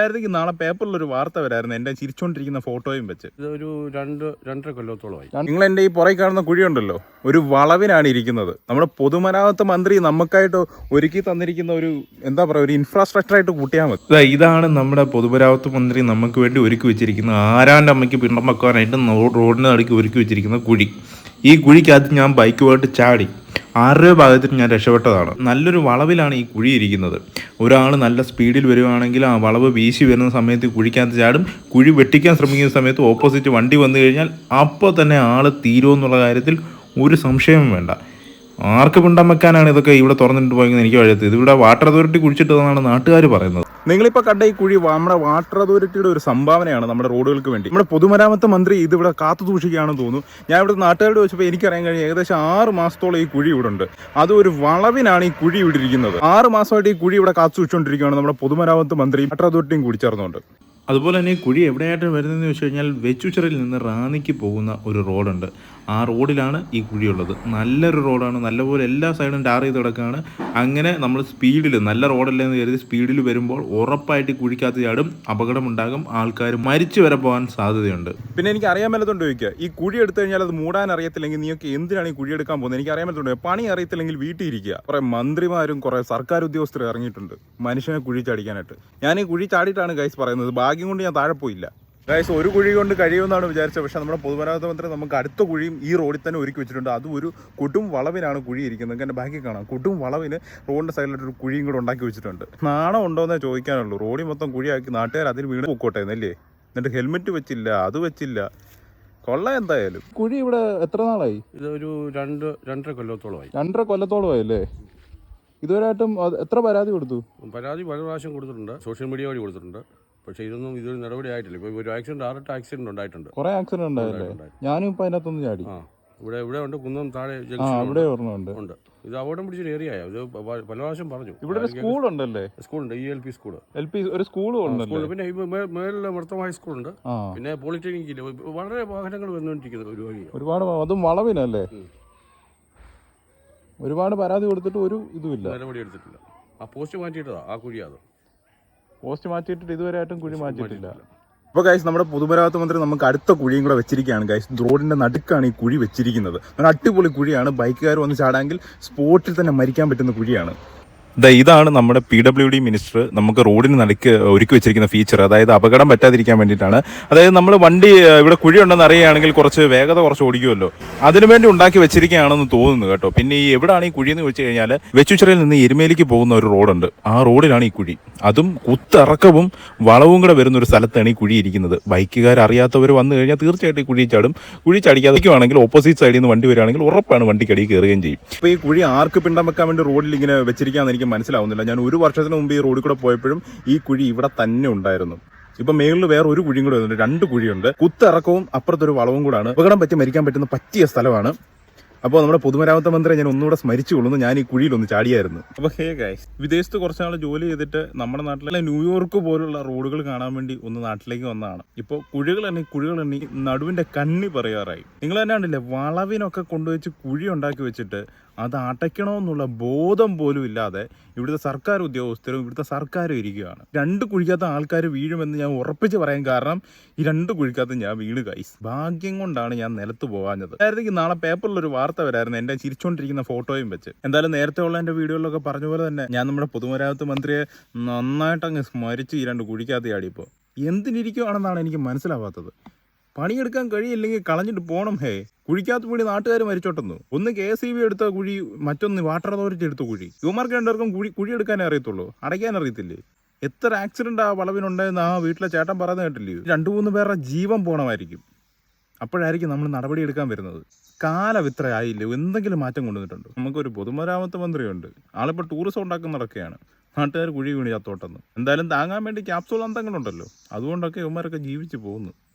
ആയിരുന്നെങ്കിൽ നാളെ പേപ്പറിലൊരു വാർത്ത വരായിരുന്നു എൻ്റെ ചിരിച്ചോണ്ടിരിക്കുന്ന ഫോട്ടോയും വെച്ച്. ഇതൊരു 2-2.5 കൊല്ലത്തോളമായി. നിങ്ങൾ എൻ്റെ ഈ പുറകെ കാണുന്ന കുഴിയുണ്ടല്ലോ, ഒരു വളവിനാണ് ഇരിക്കുന്നത്. നമ്മുടെ പൊതുമരാമത്ത് മന്ത്രി നമുക്കായിട്ട് ഒരുക്കി തന്നിരിക്കുന്ന ഒരു എന്താ പറയുക, ഒരു ഇൻഫ്രാസ്ട്രക്ചർ ആയിട്ട് കൂട്ടിയാൽ മതി. ഇതാണ് നമ്മുടെ പൊതുമരാമത്ത് മന്ത്രി നമുക്ക് വേണ്ടി ഒരുക്കി വെച്ചിരിക്കുന്ന ആരാൻ്റെ അമ്മയ്ക്ക് പിണ്ടം വെക്കാനായിട്ട് റോഡിന് നടുക്ക് ഒരുക്കി വെച്ചിരിക്കുന്ന കുഴി. ഈ കുഴിക്കകത്ത് ഞാൻ ബൈക്കുമായിട്ട് ചാടി 6 രൂപ ഭാഗത്തിന് ഞാൻ രക്ഷപ്പെട്ടതാണ്. നല്ലൊരു വളവിലാണ് ഈ കുഴി ഇരിക്കുന്നത്. ഒരാൾ നല്ല സ്പീഡിൽ വരുവാണെങ്കിൽ ആ വളവ് വീശി വരുന്ന സമയത്ത് കുഴിക്കകത്ത് ചാടും. കുഴി വെട്ടിക്കാൻ ശ്രമിക്കുന്ന സമയത്ത് ഓപ്പോസിറ്റ് വണ്ടി വന്നു കഴിഞ്ഞാൽ അപ്പോൾ തന്നെ ആൾ തീരുമെന്നുള്ള കാര്യത്തിൽ ഒരു സംശയവും വേണ്ട. ആർക്ക് പിണ്ടം വെക്കാനാണ് ഇതൊക്കെ ഇവിടെ തുറന്നിട്ട് പോയെന്ന് എനിക്ക് വഴിയത്ത്. ഇതിവിടെ വാട്ടർ അതോറിറ്റി കുഴിച്ചിട്ടതെന്നാണ് നാട്ടുകാർ പറയുന്നത്. നിങ്ങളിപ്പോൾ കണ്ട ഈ കുഴി നമ്മുടെ വാട്ടർ അതോറിറ്റിയുടെ ഒരു സംഭാവനയാണ് നമ്മുടെ റോഡുകൾക്ക് വേണ്ടി. നമ്മുടെ പൊതുമരാമത്ത് മന്ത്രി ഇതിവിടെ കാത്തു സൂക്ഷിക്കുകയാണെന്ന് തോന്നുന്നു. ഞാൻ ഇവിടെ നാട്ടുകാരോട് ചോദിച്ചപ്പോൾ എനിക്കറിയാൻ കഴിഞ്ഞു ഏകദേശം 6 മാസത്തോളം ഈ കുഴി ഇവിടെ ഉണ്ട്. അത് ഒരു വളവിനാണ് ഈ കുഴി ഇവിടെ ഇരിക്കുന്നത്. 6 മാസമായിട്ട് ഈ കുഴി ഇവിടെ കാത്തു സൂക്ഷിച്ചുകൊണ്ടിരിക്കുകയാണ് നമ്മുടെ പൊതുമരാമത്ത് മന്ത്രി വാട്ടർ അതോറിറ്റിയും കൂടി ചേർന്നുകൊണ്ട്. അതുപോലെ തന്നെ ഈ കുഴി എവിടെയായിട്ട് വരുന്നതെന്ന് വെച്ച് കഴിഞ്ഞാൽ വെച്ചുച്ചിറയിൽ നിന്ന് റാന്നിക്ക് പോകുന്ന ഒരു റോഡുണ്ട്. ആ റോഡിലാണ് ഈ കുഴിയുള്ളത്. നല്ലൊരു റോഡാണ്, നല്ലപോലെ എല്ലാ സൈഡും ടാർ ചെയ്ത് കിടക്കുകയാണ്. അങ്ങനെ നമ്മൾ സ്പീഡിൽ, നല്ല റോഡല്ലെന്ന് കരുതി സ്പീഡിൽ വരുമ്പോൾ ഉറപ്പായിട്ട് കുഴിക്കകത്ത് ചാടും, അപകടമുണ്ടാകും, ആൾക്കാർ മരിച്ചു വരെ പോകാൻ സാധ്യതയുണ്ട്. പിന്നെ എനിക്ക് അറിയാൻ മേലത്തോണ്ട് ചോദിക്കുക, ഈ കുഴി എടുത്തു കഴിഞ്ഞാൽ അത് മൂടാൻ അറിയത്തില്ലെങ്കിൽ നീയൊക്കെ എന്തിനാണ് ഈ കുഴി എടുക്കാൻ പോകുന്നത്? എനിക്ക് അറിയാൻ മേലത്തോണ്ട് പണി അറിയത്തില്ലെങ്കിൽ വീട്ടിൽ ഇരിക്കുക. കുറേ മന്ത്രിമാരും കുറേ സർക്കാർ ഉദ്യോഗസ്ഥർ ഇറങ്ങിയിട്ടുണ്ട് മനുഷ്യനെ കുഴി ചാടിക്കാനായിട്ട്. ഞാൻ ഈ കുഴി ചാടിയിട്ടാണ് ഗൈസ് പറയുന്നത്. ഭാഗ്യം കൊണ്ട് ഞാൻ താഴെ പോയില്ല ഗൈസ്. ഒരു കുഴി കൊണ്ട് കഴിയുമെന്നാണ് വിചാരിച്ചത്. പക്ഷേ നമ്മുടെ പൊതുമരാമത്ത് മന്ത്രി നമുക്ക് അടുത്ത കുഴിയും ഈ റോഡിൽ തന്നെ ഒരുക്കി വെച്ചിട്ടുണ്ട്. അതും ഒരു കൊടും വളവിനാണ് കുഴി ഇരിക്കുന്നത്. നിങ്ങൾക്ക് എൻ്റെ ബാക്കി കാണാം, കൊടും വളവിന് റോഡിൻ്റെ സൈഡിലായിട്ടൊരു കുഴിയും കൂടെ ഉണ്ടാക്കി വെച്ചിട്ടുണ്ട്. നാണം ഉണ്ടോയെന്നേ ചോദിക്കാനുള്ളൂ. റോഡിൽ മൊത്തം കുഴിയാക്കി നാട്ടുകാർ അതിൽ വീണ് പോക്കോട്ടെ എന്നല്ലേ. എന്നിട്ട് ഹെൽമെറ്റ് വെച്ചില്ല, അത് വെച്ചില്ല. കൊള്ളാം എന്തായാലും. കുഴി ഇവിടെ എത്ര നാളായി? ഇതൊരു 2-2.5 കൊല്ലത്തോളമായി. 2.5 കൊല്ലത്തോളമായി അല്ലേ? ഇതുവരെയായിട്ടും എത്ര പരാതി കൊടുത്തു? പരാതി പല പ്രാവശ്യം കൊടുത്തിട്ടുണ്ട്, സോഷ്യൽ മീഡിയ വഴി കൊടുത്തിട്ടുണ്ട്. പക്ഷേ ഇതൊരു നടപടി ആയിട്ടില്ല. ഇപ്പോൾ ഒരു ആക്സിഡന്റ് 6-8 ആക്സിഡന്റ് ഉണ്ടായിട്ടുണ്ട്. കുറേ ആക്സിഡന്റ് ഉണ്ടായല്ലേ? ഞാനും ഇപ്പം അതിനകത്തൊന്ന് ചാടി. ഇവിടെ ഉണ്ട്, കുന്നം താഴെ അവിടെ ഉണ്ട്. ഇത് അപകടം പിടിച്ചൊരു ഏരിയയാണ്. ഇത് പല പ്രാവശ്യം പറഞ്ഞു. ഇവിടെ ഒരു സ്കൂളുണ്ടല്ലേ? സ്കൂളുണ്ട്, ELP സ്കൂൾ. ഒരു സ്കൂളും ഉണ്ട്. പിന്നെ മേളിൽ മൃത്തം ഹൈസ്കൂളുണ്ട്. പിന്നെ പോളിടെക്നിക്കില്ല. വളരെ വാഹനങ്ങൾ വന്നുകൊണ്ടിരിക്കുന്നത് ഒരു വഴി. ഒരുപാട്, അതും വളവിനല്ലേ? ഒരുപാട് പരാതി കൊടുത്തിട്ട് ഒരു ഇതുമില്ല, നടപടി എടുത്തിട്ടില്ല. ആ പോസ്റ്റ് മാറ്റിയിട്ടതാ, ആ കുഴിയാത് പോസ്റ്റ് മാറ്റിയിട്ടിട്ട് ഇതുവരെയായിട്ടും കുഴി മാറ്റിയിട്ടില്ല. അപ്പോൾ ഗൈസ്, നമ്മുടെ പൊതുമരാമത്ത് മന്ത്രി നമുക്ക് അടുത്ത കുഴിയും കൂടെ വെച്ചിരിക്കുകയാണ് ഗൈസ്. റോഡിൻ്റെ നടുക്കാണ് ഈ കുഴി വെച്ചിരിക്കുന്നത്. നല്ല അടിപൊളി കുഴിയാണ്. ബൈക്കുകാർ വന്ന് ചാടാമെങ്കിൽ സ്പോട്ടിൽ തന്നെ മരിക്കാൻ പറ്റുന്ന കുഴിയാണ്. ഇതാണ് നമ്മുടെ PWD മിനിസ്റ്റർ നമുക്ക് റോഡിന് നടുക്ക് ഒരുക്കി വെച്ചിരിക്കുന്ന ഫീച്ചർ. അതായത് അപകടം പറ്റാതിരിക്കാൻ വേണ്ടിയിട്ടാണ്. അതായത് നമ്മൾ വണ്ടി ഇവിടെ കുഴി ഉണ്ടെന്ന് അറിയുകയാണെങ്കിൽ കുറച്ച് വേഗത കുറച്ച് ഓടിക്കുമല്ലോ, അതിനുവേണ്ടി ഉണ്ടാക്കി വെച്ചിരിക്കുകയാണെന്ന് തോന്നുന്നു കേട്ടോ. പിന്നെ ഈ എവിടെയാണ് ഈ കുഴി എന്ന് വെച്ച് കഴിഞ്ഞാൽ വെച്ചുച്ചിറയിൽ നിന്ന് എരുമേലിക്ക് പോകുന്ന ഒരു റോഡുണ്ട്. ആ റോഡിലാണ് ഈ കുഴി. അതും കുത്തിറക്കവും വളവും കൂടെ വരുന്ന ഒരു സ്ഥലത്താണ് ഈ കുഴി ഇരിക്കുന്നത്. ബൈക്കുകാർ അറിയാത്തവർ വന്നു കഴിഞ്ഞാൽ തീർച്ചയായിട്ടും ഈ കുഴി ചാടും. കുഴി ചാടിക്കാതിരിക്കുവാണെങ്കിൽ ഓപ്പോസിറ്റ് സൈഡിൽ നിന്ന് വണ്ടി വരികയാണെങ്കിൽ ഉറപ്പാണ് വണ്ടിക്കടി കയറുകയും ചെയ്യും. ഇപ്പോൾ ഈ കുഴി ആർക്ക് പിണ്ടം വെക്കാൻ വേണ്ടി റോഡിൽ ഇങ്ങനെ വെച്ചിരിക്കാന്ന് എനിക്ക് മനസ്സിലാവുന്നില്ല. ഞാൻ 1 വർഷത്തിന് മുമ്പ് ഈ റോഡിൽ കൂടെ പോയപ്പോഴും ഈ കുഴി ഇവിടെ തന്നെ ഉണ്ടായിരുന്നു. ഇപ്പൊ മേളിൽ വേറെ ഒരു കുഴിയും കൂടെ വരുന്നുണ്ട്. 2 കുഴിയുണ്ട്. കുത്തിറക്കവും അപ്പുറത്തൊരു വളവും കൂടാണ്. അപകടം പറ്റി മരിക്കാൻ പറ്റുന്ന പറ്റിയ സ്ഥലമാണ്. അപ്പോൾ നമ്മുടെ പൊതുമരാമത്ത് മന്ത്രി ഞാൻ ഒന്നുകൂടെ സ്മരിച്ചുകൊള്ളുന്നു, ഞാൻ ഈ കുഴിയിലൊന്ന് ചാടിയായിരുന്നു. അപ്പോൾ ഹേ ഗൈസ്, വിദേശത്ത് കുറച്ചാൾ ജോലി ചെയ്തിട്ട് നമ്മുടെ നാട്ടിലെ ന്യൂയോർക്ക് പോലുള്ള റോഡുകൾ കാണാൻ വേണ്ടി ഒന്ന് നാട്ടിലേക്ക് വന്നതാണ്. ഇപ്പോൾ കുഴികൾ എണ്ണി നടുവിൻ്റെ കണ്ണി പറയാറായി. നിങ്ങൾ തന്നെ കണ്ടില്ലേ, വളവിനൊക്കെ കൊണ്ടുവച്ച് കുഴി ഉണ്ടാക്കി വെച്ചിട്ട് അത് അടയ്ക്കണമെന്നുള്ള ബോധം പോലും ഇല്ലാതെ ഇവിടുത്തെ സർക്കാർ ഉദ്യോഗസ്ഥരും ഇവിടുത്തെ സർക്കാരും ഇരിക്കുകയാണ്. 2 കുഴിക്കകത്ത് ആൾക്കാർ വീഴുമെന്ന് ഞാൻ ഉറപ്പിച്ച് പറയാൻ കാരണം ഈ 2 കുഴിക്കകത്ത് ഞാൻ വീണ് ഗൈസ്. ഭാഗ്യം കൊണ്ടാണ് ഞാൻ നിലത്ത് പോകാഞ്ഞത്. ആയിരുന്നെങ്കിൽ നാളെ പേപ്പറിലൊരു വാർത്ത വരായിരുന്നു എൻ്റെ ചിരിച്ചോണ്ടിരിക്കുന്ന ഫോട്ടോയും വെച്ച്. എന്തായാലും നേരത്തെ ഉള്ള എൻ്റെ വീഡിയോയിലൊക്കെ പറഞ്ഞ പോലെ തന്നെ ഞാൻ നമ്മുടെ പൊതുമരാമത്ത് മന്ത്രിയെ നന്നായിട്ട് അങ്ങ് സ്മരിച്ച് ഈ 2 കുഴിക്കകത്ത് ചാടിയപ്പോൾ എന്തിനിരിക്കുവാണെന്നാണ് എനിക്ക് മനസ്സിലാവാത്തത്. പണിയെടുക്കാൻ കഴിയില്ലെങ്കിൽ കളഞ്ഞിട്ട് പോകണം. ഹേ, കുഴിക്കകത്ത് കൂടി നാട്ടുകാർ മരിച്ചോട്ടെന്നു. ഒന്ന് KSEB എടുത്ത കുഴി, മറ്റൊന്ന് വാട്ടർ അതോറിറ്റി എടുത്ത കുഴി. ഇവന്മാർക്ക് 2 പേർക്കും കുഴി എടുക്കാനേ അറിയത്തുള്ളൂ, അടയ്ക്കാൻ അറിയത്തില്ലേ? എത്ര ആക്സിഡന്റ് ആ വളവിനുണ്ടായെന്ന് ആ വീട്ടിലെ ചേട്ടൻ പറയുന്നത് കേട്ടില്ലയോ? 2-3 പേരുടെ ജീവൻ പോകണമായിരിക്കും. അപ്പോഴായിരിക്കും നമ്മൾ നടപടി എടുക്കാൻ വരുന്നത്. കാലം ഇത്ര ആയില്ലേ, എന്തെങ്കിലും മാറ്റം കൊണ്ടുവന്നിട്ടുണ്ടോ? നമുക്കൊരു പൊതുമരാമത്ത് മന്ത്രിയുണ്ട്, ആളിപ്പോൾ ടൂറിസം ഉണ്ടാക്കുന്ന നടക്കുകയാണ്. നാട്ടുകാർ കുഴി വീണ് ചത്തോട്ടെന്ന്. എന്തായാലും താങ്ങാൻ വേണ്ടി ക്യാപ്സൂൾ അന്തങ്ങളുണ്ടല്ലോ, അതുകൊണ്ടൊക്കെ ഇവന്മാരൊക്കെ ജീവിച്ചു പോകുന്നു.